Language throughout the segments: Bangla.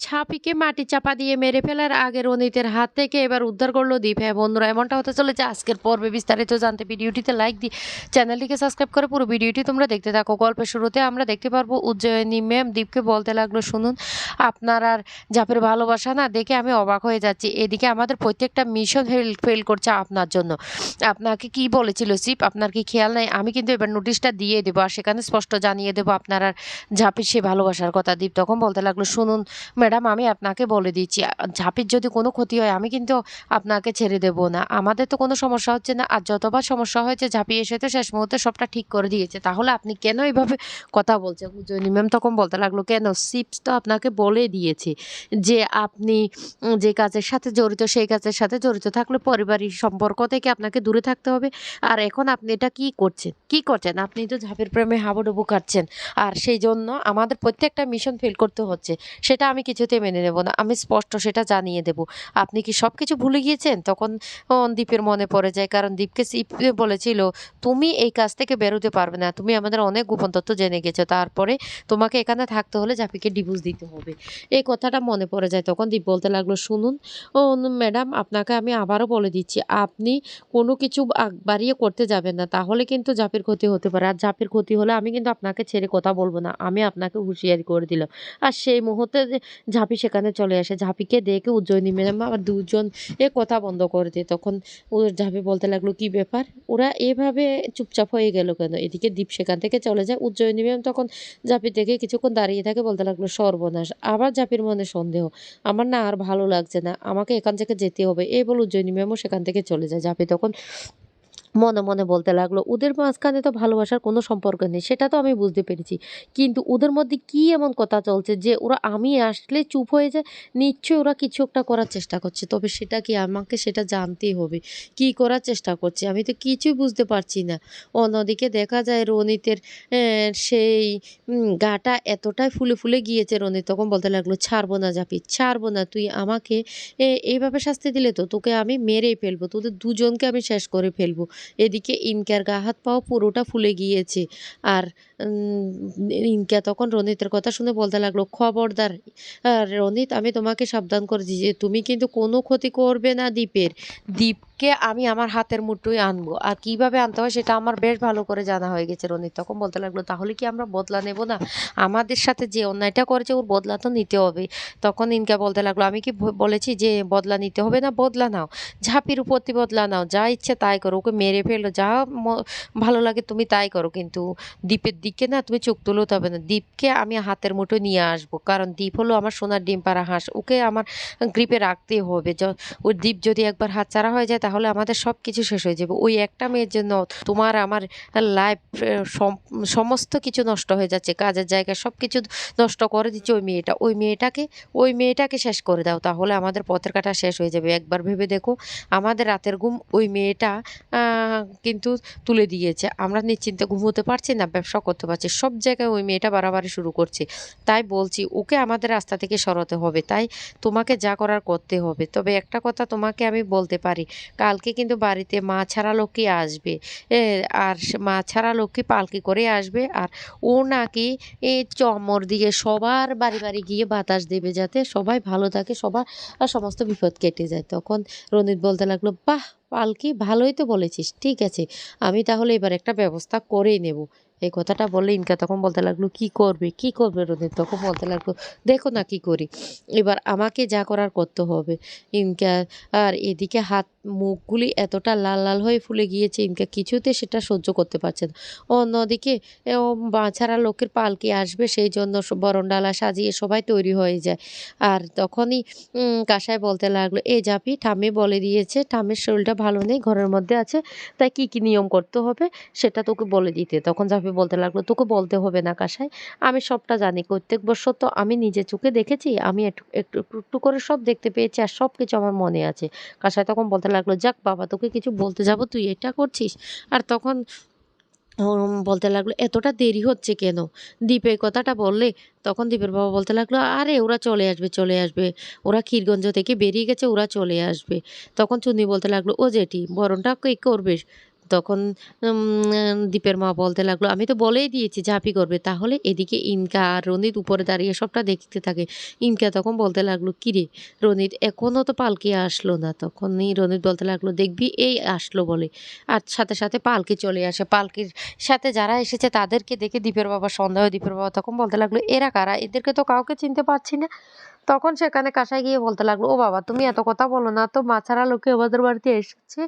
ছাপিকে মাটি চাপা দিয়ে মেরে ফেলার আগে রনিতের হাত থেকে এবার উদ্ধার করলো দীপ। হ্যাঁ বন্ধুরা, এমনটা হতে চলেছে আজকের পর্বে। বিস্তারিত জানতে ভিডিওটিতে লাইক দিয়ে চ্যানেলটিকে সাবস্ক্রাইব করে পুরো ভিডিওটি তোমরা দেখতে থাকো। গল্পের শুরুতে আমরা দেখতে পারবো উজ্জয়িনী ম্যাম দীপকে বলতে লাগলো, শুনুন, আপনার আর জাপের ভালোবাসা না দেখে আমি অবাক হয়ে যাচ্ছি। এদিকে আমাদের প্রত্যেকটা মিশন ফেল করছে আপনার জন্য। আপনাকে কি বলেছিল শিপ, আপনার কি খেয়াল নাই? আমি কিন্তু এবার নোটিশটা দিয়ে দেবো আর সেখানে স্পষ্ট জানিয়ে দেবো আপনার আর ঝাঁপির সে ভালোবাসার কথা। দীপ তখন বলতে লাগলো, শুনুন ম্যাডাম, আমি আপনাকে বলে দিচ্ছি, ঝাঁপির যদি কোনো ক্ষতি হয় আমি কিন্তু আপনাকে ছেড়ে দেব না। আমাদের তো কোনো সমস্যা হচ্ছে না, আর যতবার সমস্যা হয়েছে ঝাঁপি এসে তো শেষ মুহূর্তে সবটা ঠিক করে দিয়েছে। তাহলে আপনি কেন এইভাবে কথা বলছেন? জনি ম্যাম তখন বলতে লাগলো, কেন? সিপস তো আপনাকে বলে দিয়েছে যে আপনি যে কাজের সাথে জড়িত সেই কাজের সাথে জড়িত থাকলে পারিবারিক সম্পর্ক থেকে আপনাকে দূরে থাকতে হবে। আর এখন আপনি এটা কি করছেন? কি করছেন? আপনি তো ঝাঁপির প্রেমে হাবুডুবু কাটছেন, আর সেই জন্য আমাদের প্রত্যেকটা মিশন ফেল করতে হচ্ছে। সেটা আমি কিছুতে মেনে নেব না, আমি স্পষ্ট সেটা জানিয়ে দেব। আপনি কি সব কিছু ভুলে গিয়েছেন? তখন দীপের মনে পড়ে যায়, কারণ দীপকে সিপ বলেছিল, তুমি এই কাজ থেকে বেরোতে পারবে না, তুমি আমাদের অনেক গোপন তথ্য জেনে গেছো, তারপরে তোমাকে এখানে থাকতে হলে জাপিকে ডিভোর্স দিতে হবে। এই কথাটা মনে পড়ে যায়। তখন দীপ বলতে লাগলো, শুনুন ও ম্যাডাম, আপনাকে আমি আবারও বলে দিচ্ছি, আপনি কোনো কিছু বাড়িয়ে করতে যাবেন না, তাহলে কিন্তু জাপির ক্ষতি হতে পারে। আর জাপির ক্ষতি হলে আমি কিন্তু আপনাকে ছেড়ে কথা বলবো না, আমি আপনাকে হুঁশিয়ারি করে দিলাম। আর সেই মুহূর্তে যে ঝাঁপি সেখানে চলে আসে। ঝাঁপিকে দেখে উজ্জয়িনী ম্যাডাম আবার দুজন কথা বন্ধ করে দেয়। তখন ঝাঁপি বলতে লাগলো, কি ব্যাপার, ওরা এভাবে চুপচাপ হয়ে গেল কেন? এদিকে দীপ সেখান থেকে চলে যায়। উজ্জয়িনী ম্যাম তখন ঝাঁপি দেখে কিছুক্ষণ দাঁড়িয়ে থাকে, বলতে লাগলো, সর্বনাশ, আবার ঝাঁপির মনে সন্দেহ। আমার না আর ভালো লাগছে না, আমাকে এখান থেকে যেতে হবে। এই বলে উজ্জয়িনী ম্যামও সেখান থেকে চলে যায়। ঝাঁপি তখন মনে মনে বলতে লাগলো, ওদের মাঝখানে তো ভালোবাসার কোনো সম্পর্ক নেই, সেটা তো আমি বুঝতে পেরেছি, কিন্তু ওদের মধ্যে কি এমন কথা চলছে যে ওরা আমি আসলে চুপ হয়ে যায়? নিশ্চয়ই ওরা কিছু একটা করার চেষ্টা করছে, তবে সেটা কি আমাকে সেটা জানতেই হবে। কি করার চেষ্টা করছে আমি তো কিছুই বুঝতে পারছি না। অন্যদিকে দেখা যায় রনিতের সেই গাটা এতটাই ফুলে ফুলে গিয়েছে। রনিত তখন বলতে লাগলো, ছাড়বো না জাপি, ছাড়বো না, তুই আমাকে এইভাবে শাস্তি দিলে তো তোকে আমি মেরেই ফেলবো, তোদের দুজনকে আমি শেষ করে ফেলবো। এদিকে ইনকার গা হাত পাও পুরোটা ফুলে গিয়েছে। আর ইনকা তখন রনিতের কথা শুনে বলতে লাগলো, খবরদার রনিত, আমি তোমাকে সাবধান করেছি যে তুমি কিন্তু কোনো ক্ষতি করবে না দ্বীপের। দ্বীপকে আমি আমার হাতের মুঠোয় আনবো, আর কিভাবে আনতে হয় সেটা আমার বেশ ভালো করে জানা হয়ে গেছে। রনিত তখন বলতে লাগলো, তাহলে কি আমরা বদলা নেব না? আমাদের সাথে যে অন্যায়টা করেছে ওর বদলা তো নিতে হবে। তখন ইনকা বলতে লাগলো, আমি কি বলেছি যে বদলা নিতে হবে না? বদলা নাও, ঝাঁপির উপর বদলা নাও, যা ইচ্ছে তাই করো, ওকে মেরে ফেলো, যা ভালো লাগে তুমি তাই করো, কিন্তু দ্বীপের দিকে না তুমি চোখ তুলোতে হবে না। দ্বীপকে আমি হাতের মুঠো নিয়ে আসবো, কারণ দ্বীপ হলো আমার সোনার ডিম পাড়া হাঁস, ওকে আমার গ্রিপে রাখতেই হবে। ওই দ্বীপ যদি একবার হাতছাড়া হয়ে যায় তাহলে আমাদের সব কিছু শেষ হয়ে যাবে। ওই একটা মেয়ের জন্য তোমার আমার লাইফ, সমস্ত কিছু নষ্ট হয়ে যাচ্ছে, কাজের জায়গায় সব কিছু নষ্ট করে দিচ্ছে ওই মেয়েটা। ওই মেয়েটাকে শেষ করে দাও, তাহলে আমাদের পথের কাটা শেষ হয়ে যাবে। একবার ভেবে দেখো, আমাদের রাতের ঘুম ওই মেয়েটা কিন্তু তুলে দিয়েছে। আমরা নিশ্চিন্তে ঘুমোতে পারছি না, ব্যবসা করতে পারছি, সব জায়গায় ওই মেয়েটা বাড়াবাড়ি শুরু করছে। তাই বলছি, ওকে আমাদের রাস্তা থেকে সরাতে হবে। তাই তোমাকে যা করার করতে হবে। তবে একটা কথা তোমাকে আমি বলতে পারি, কালকে কিন্তু বাড়িতে মা ছাড়া লক্ষ্মী আসবে। আর মা ছাড়া লক্ষ্মী পালকি করে আসবে, আর ও নাকি এই চমর দিয়ে সবার বাড়ি বাড়ি গিয়ে বাতাস দেবে, যাতে সবাই ভালো থাকে, সবার সমস্ত বিপদ কেটে যায়। তখন রনিত বলতে লাগলো, বাহ পালকি, ভালোই তো বলেছিস, ঠিক আছে, আমি তাহলে এবার একটা ব্যবস্থা করেই নেব। এই কথাটা বললে ইনকা তখন বলতে লাগলো, কি করবে, কি করবে? রনিত তখন বলতে লাগলো, দেখো না কি করি, এবার আমাকে যা করার করতে হবে। ইনকা আর এদিকে হাত মুখগুলি এতটা লাল লাল হয়ে ফুলে গিয়েছে, ইনকা কিছুতে সেটা সহ্য করতে পারছে না। অন্যদিকে বাছারা লোকের পালকি আসবে, সেই জন্য বরণডালা সাজিয়ে সবাই তৈরি হয়ে যায়। আর তখনই কাসাই বলতে লাগলো, এ জাপি, ঠাম্মি বলে দিয়েছে ঠাম্মির শরীরটা ভালো নেই, ঘরের মধ্যে আছে, তাই কি কি নিয়ম করতে হবে সেটা তোকে বলে দিতে। তখন জাপি বলতে লাগলো, তোকে বলতে হবে না কাসাই, আমি সবটা জানি, প্রত্যেক বছর তো আমি নিজে চোখে দেখেছি, আমি একটু একটু একটু একটু করে সব দেখতে পেয়েছি, আর সব কিছু আমার মনে আছে। কাসাই তখন বলতে লাগলো, যাক বাবা, তোকে কিছু বলতে যাব, তুই এটা করছিস। আর তখন বলতে লাগলো, এতটা দেরি হচ্ছে কেন? দীপ এই কথাটা বললে তখন দীপের বাবা বলতে লাগলো, আরে ওরা চলে আসবে, চলে আসবে, ওরা ক্ষীরগঞ্জ থেকে বেরিয়ে গেছে, ওরা চলে আসবে। তখন চুন্নি বলতে লাগলো, ও জেঠি, বরণটা কে করবে? তখন দীপের মা বলতে লাগলো, "আমি তো বলেই দিয়েছি ঝাঁপি করবে।" তাহলে এদিকে ইনকা আর রনিত উপরে দাঁড়িয়ে সবটা দেখতে থাকে। ইনকা তখন বলতে লাগলো, "কিরে রনিত এখনো তো পালকি আসলো না।" তখনই রনিত বলতে লাগলো, "দেখবি এই আসলো" বলে। আর সাথে, সাথে পালকি চলে আসে। পালকির সাথে যারা এসেছে তাদেরকে দেখে দীপের বাবার সন্দেহ হয়। দীপের বাবা তখন বলতে লাগলো, "এরা কারা? এদেরকে তো কাউকে চিনতে পারছি না।" তখন সেখানে কাঁসাই গিয়ে বলতে লাগলো, "ও বাবা তুমি এত কথা বলো না তো, মা ছাড়া লোকে আমাদের বাড়িতে এসেছে।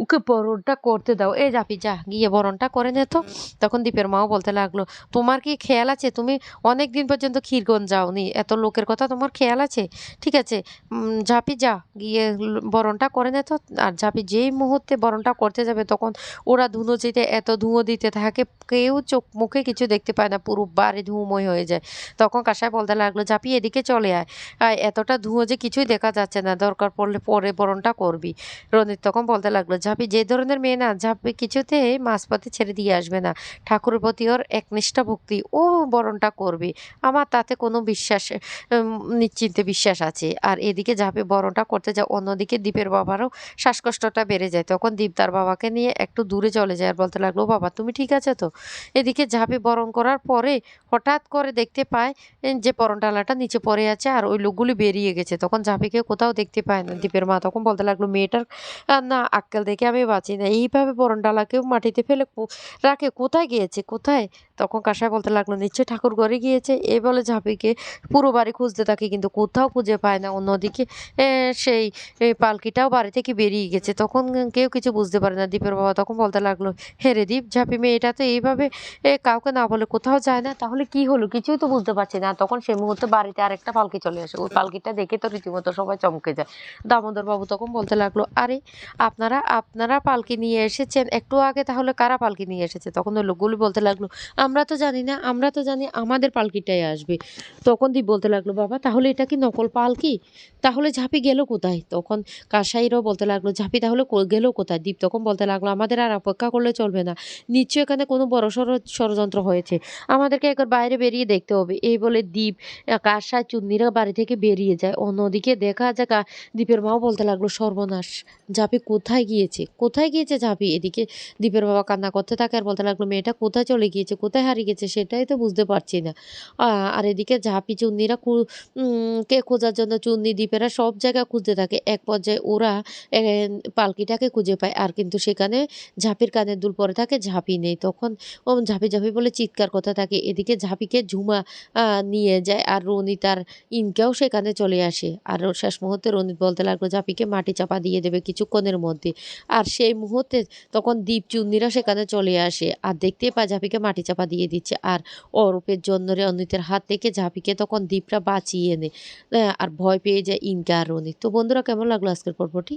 ওকে বরণটা করতে দাও। এই জাপি যা গিয়ে বরণটা করে নে তো।" তখন দীপের মাও বলতে লাগলো, "তোমার কি খেয়াল আছে? তুমি অনেকদিন পর্যন্ত ক্ষীরগঞ্জ যাওনি। এত লোকের কথা তোমার খেয়াল আছে? ঠিক আছে, ঝাঁপি যা গিয়ে বরণটা করে নে তো।" আর ঝাঁপি যেই মুহূর্তে বরণটা করতে যাবে তখন ওরা ধুনো যেতে এত ধুঁয়ো দিতে থাকে, কেউ চোখ মুখে কিছু দেখতে পায় না। পুরো বাড়ি ধুঁয়োময় হয়ে যায়। তখন কাঁসাই বলতে লাগলো, "ঝাঁপি এদিকে চলে আয়। এতটা ধুঁয়ো যে কিছুই দেখা যাচ্ছে না। দরকার পড়লে পরে বরণটা করবি।" রনিত তখন বলতে লাগলো, "ঝাঁপি যে ধরনের মেয়ে না, ঝাঁপি কিছুতেই মাঝপথে ছেড়ে দিয়ে আসবে না। ঠাকুরের প্রতি ওর একনিষ্ঠ ভক্তি। ও বরণটা করবে। আমার তাতে কোনো বিশ্বাস নিশ্চিন্তে বিশ্বাস আছে।" আর এদিকে ঝাঁপি বরণটা করতে যায়, অন্যদিকে দীপের বাবারও শ্বাসকষ্টটা বেড়ে যায়। তখন দীপ তার বাবাকে নিয়ে একটু দূরে চলে যায় আর বলতে লাগলো, "ও বাবা তুমি ঠিক আছে তো?" এদিকে ঝাঁপি বরণ করার পরে হঠাৎ করে দেখতে পায় যে বরণডালাটা নিচে পড়ে আছে আর ওই লোকগুলি বেরিয়ে গেছে। তখন ঝাঁপিকে কোথাও দেখতে পায় না। দীপের মা তখন বলতে লাগলো, "মেয়েটার না আক্কেল দেখে আমি বাঁচি না। এইভাবে বরণডালাকেও মাটিতে ফেলে রাখে। কোথায় গিয়েছে? কোথায়?" তখন কাঁসাই বলতে লাগলো, "নিশ্চয়ই ঠাকুর ঘরে গিয়েছে।" এই বলে ঝাঁপিকে পুরো বাড়ি খুঁজতে থাকে কিন্তু কোথাও খুঁজে পায় না। অন্যদিকে সেই পালকিটাও বাড়ি থেকে বেরিয়ে গেছে। তখন কেউ কিছু বুঝতে পারে না। দীপের বাবা তখন বলতে লাগলো, "হেরে দীপ, ঝাঁপি মেয়েটা তো এইভাবে কাউকে না বলে কোথাও যায় না। তাহলে কি হলো? কিছুই তো বুঝতে পারছি না।" আর তখন সেই মুহূর্তে বাড়িতে আরেকটা পালকি চলে আসে। ওই পালকিটা দেখে তো রীতিমতো সবাই চমকে যায়। দামোদর বাবু তখন বলতে লাগলো, "আরে আপনারা আপনারা পালকি নিয়ে এসেছেন। একটু আগে তাহলে কারা পালকি নিয়ে এসেছে?" তখন ওই লোকগুলো বলতে লাগলো, "আমরা তো জানি না। আমরা তো জানি আমাদের পালকিটাই আসবে।" তখন দীপ বলতে লাগলো, "বাবা তাহলে এটা কি নকল পালকি? তাহলে ঝাঁপি গেল কোথায়?" তখন কাসাইরাও বলতে লাগলো, "ঝাঁপি তাহলে গেল কোথায়?" দীপ তখন বলতে লাগলো, "আমাদের আর অপেক্ষা করলে চলবে না। নিশ্চয়ই এখানে কোনো বড়সড় ষড়যন্ত্র হয়েছে। আমাদেরকে একবার বাইরে বেরিয়ে দেখতে হবে।" এই বলে দীপ, কাসাই, চুন্নিরা বাড়ি থেকে বেরিয়ে যায়। অন্যদিকে দেখা যায় দীপের মাও বলতে লাগলো, "সর্বনাশ! ঝাঁপি কোথায় গিয়েছে? কোথায় গিয়েছে ঝাঁপি?" এদিকে দীপের বাবা কান্না করতে থাকে আর বলতে লাগলো, "মেয়েটা কোথায় চলে গিয়েছে? কোথায় হারিয়ে গেছে? সেটাই তো বুঝতে পারছি না।" আর এদিকে ঝাঁপি চুন্নিরা কে খোঁজার জন্য চুন্নি দ্বীপেরা সব জায়গায় খুঁজতে থাকে। এক পর্যায়ে ওরা এ পালকিটাকে খুঁজে পায়। আর কিন্তু সেখানে ঝাঁপির কানের দুল পড়ে থাকে, ঝাঁপি নেই। তখন ও ঝাঁপি, ঝাঁপি বলে চিৎকার করতে থাকে। এদিকে ঝাঁপিকে ঝুমা নিয়ে যায় আর রনিত আর ইনকাও সেখানে চলে আসে। আর শেষ মুহূর্তে রনিত বলতে লাগলো, "ঝাঁপিকে মাটি চাপা দিয়ে দেবে কিছুক্ষণের মধ্যে।" আর সেই মুহূর্তে তখন দীপ চুন্নিরা সেখানে চলে আসে আর দেখতেই পায় ঝাঁপিকে মাটি চাপা দিয়ে দিচ্ছে। আর অরূপের জন্য রনিতের হাত থেকে ঝাঁপিকে তখন দীপরা বাঁচিয়ে এনে আর ভয় পেয়ে যায় ইনকা আর রনিত। তো বন্ধুরা কেমন লাগলো আজকের পর্বটি?